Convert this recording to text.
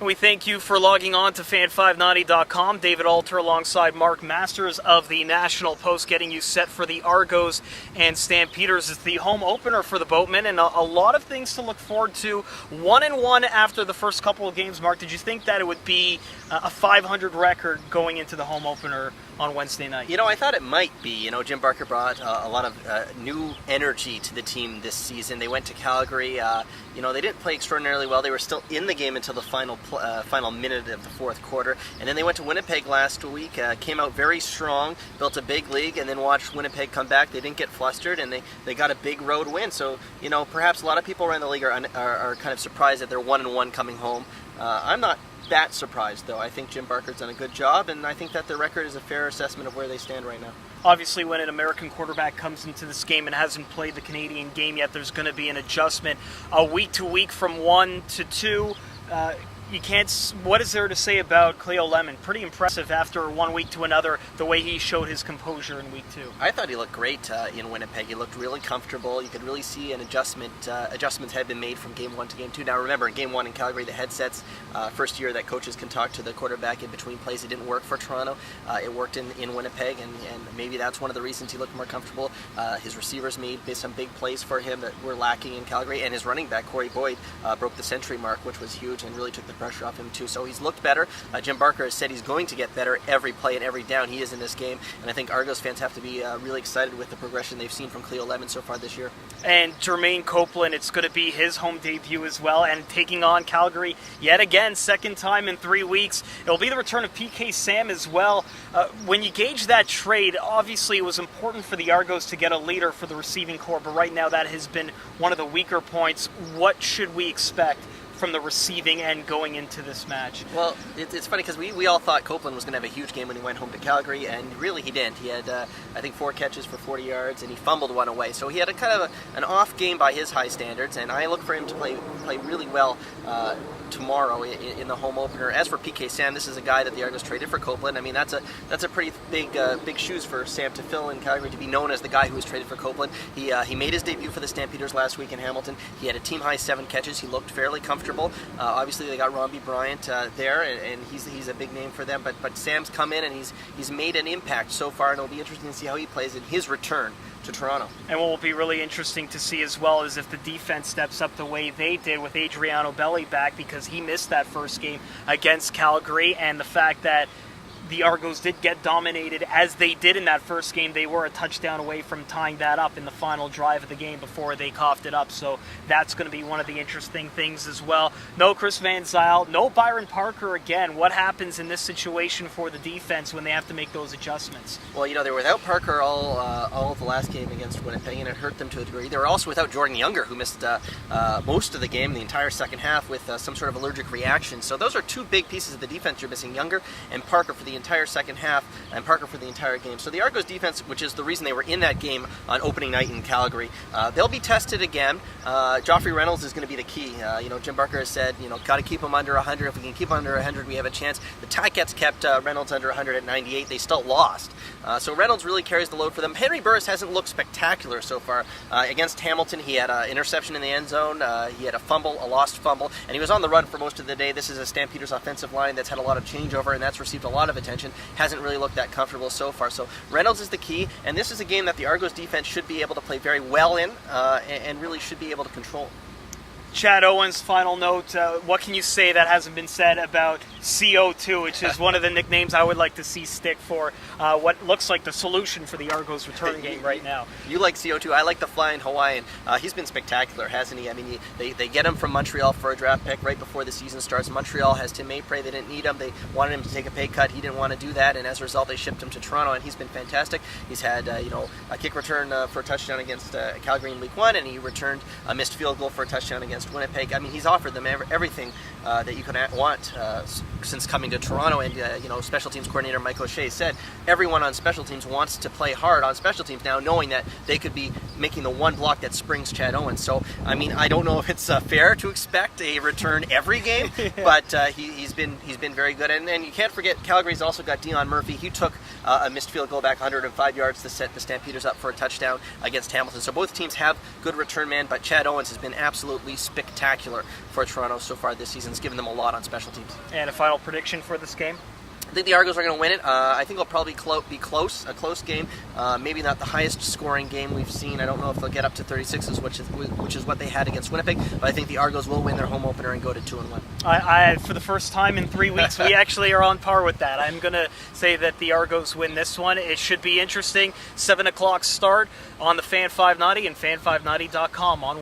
We thank you for logging on to fan590.com. David Alter alongside Mark Masters of the National Post, getting you set for the Argos and Stampeders. It's the home opener for the Boatmen, and a lot of things to look forward to. 1-1 after the first couple of games. Mark, did you think that it would be a 500 record going into the home opener on Wednesday night? You know, I thought it might be. You know, Jim Barker brought a lot of new energy to the team this season. They went to Calgary. They didn't play extraordinarily well. They were still in the game until the final minute of the fourth quarter. And then they went to Winnipeg last week, came out very strong, built a big lead, and then watched Winnipeg come back. They didn't get flustered, and they got a big road win. So, you know, perhaps a lot of people around the league are kind of surprised that they're 1-1 coming home. I'm not that surprised, though. I think Jim Barker's done a good job, and I think that their record is a fair assessment of where they stand right now. Obviously, when an American quarterback comes into this game and hasn't played the Canadian game yet, there's going to be an adjustment. Week to week from 1 to 2. You can't. What is there to say about Cleo Lemon? Pretty impressive after 1 week to another, the way he showed his composure in week 2. I thought he looked great in Winnipeg. He looked really comfortable. You could really see an adjustment. Adjustments had been made from game 1 to game 2. Now remember, in game 1 in Calgary, the headsets, first year that coaches can talk to the quarterback in between plays. It didn't work for Toronto. It worked in Winnipeg, and maybe that's one of the reasons he looked more comfortable. His receivers made some big plays for him that were lacking in Calgary, and his running back, Corey Boyd, broke the century mark, which was huge and really took the pressure off him too. So he's looked better. Jim Barker has said he's going to get better every play and every down he is in this game, and I think Argos fans have to be really excited with the progression they've seen from Cleo Lemon so far this year. And Jermaine Copeland, it's going to be his home debut as well, and taking on Calgary yet again, second time in 3 weeks. It'll be the return of PK Sam as well. When you gauge that trade, obviously it was important for the Argos to get a leader for the receiving corps, but right now that has been one of the weaker points. What should we expect from the receiving end going into this match? Well, it's funny because we all thought Copeland was going to have a huge game when he went home to Calgary, and really he didn't. He had, I think, 4 catches for 40 yards, and he fumbled one away. So he had a kind of an off game by his high standards, and I look for him to play really well tomorrow in the home opener. As for PK Sam, this is a guy that the Argos traded for Copeland. I mean, that's a pretty big shoes for Sam to fill in Calgary, to be known as the guy who was traded for Copeland. He made his debut for the Stampeders last week in Hamilton. He had a team-high 7 catches. He looked fairly comfortable. Obviously, they got Robbie Bryant there, and he's a big name for them. But Sam's come in, and he's made an impact so far, and it'll be interesting to see how he plays in his return to Toronto. And what will be really interesting to see as well is if the defense steps up the way they did with Adriano Belli back, because he missed that first game against Calgary, and the fact that the Argos did get dominated as they did in that first game. They were a touchdown away from tying that up in the final drive of the game before they coughed it up. So that's going to be one of the interesting things as well. No Chris Van Zyl, no Byron Parker again. What happens in this situation for the defense when they have to make those adjustments? Well, you know, they were without Parker all of the last game against Winnipeg, and it hurt them to a degree. They were also without Jordan Younger, who missed most of the game, the entire second half, with some sort of allergic reaction. So those are 2 big pieces of the defense you're missing, Younger and Parker for the entire second half, and Parker for the entire game. So the Argos defense, which is the reason they were in that game on opening night in Calgary, they'll be tested again. Joffrey Reynolds is going to be the key. Jim Barker has said, got to keep him under 100. If we can keep him under 100, we have a chance. The Ticats kept Reynolds under 100 at 98. They still lost. So Reynolds really carries the load for them. Henry Burris hasn't looked spectacular so far. Against Hamilton, he had an interception in the end zone. He had a lost fumble, and he was on the run for most of the day. This is a Stampeders offensive line that's had a lot of changeover, and that's received a lot of attention. Hasn't really looked that comfortable so far. So Reynolds is the key, and this is a game that the Argos defense should be able to play very well in, and really should be able to control. Chad Owens, final note, what can you say that hasn't been said about CO2, which is one of the nicknames I would like to see stick for what looks like the solution for the Argos return game right now? You like CO2. I like the Flying Hawaiian. He's been spectacular, hasn't he? I mean, they get him from Montreal for a draft pick right before the season starts. Montreal has Tim Maypray. They didn't need him. They wanted him to take a pay cut. He didn't want to do that, and as a result, they shipped him to Toronto, and he's been fantastic. He's had a kick return for a touchdown against Calgary in Week 1, and he returned a missed field goal for a touchdown against Winnipeg. I mean, he's offered them everything that you could want since coming to Toronto, and special teams coordinator Mike O'Shea said everyone on special teams wants to play hard on special teams now, knowing that they could be making the one block that springs Chad Owens. So, I mean, I don't know if it's fair to expect a return every game, but he's been very good, and you can't forget Calgary's also got Dion Murphy. He took a missed field goal back 105 yards to set the Stampeders up for a touchdown against Hamilton. So both teams have good return man, but Chad Owens has been absolutely spectacular for Toronto so far this season. It's given them a lot on special teams. And a final prediction for this game? I think the Argos are going to win it. I think it'll probably be close, a close game. Maybe not the highest scoring game we've seen. I don't know if they'll get up to 36s, which is what they had against Winnipeg. But I think the Argos will win their home opener and go to 2-1. I for the first time in 3 weeks, we actually are on par with that. I'm going to say that the Argos win this one. It should be interesting. 7 o'clock start on the Fan 590 and fan590.com on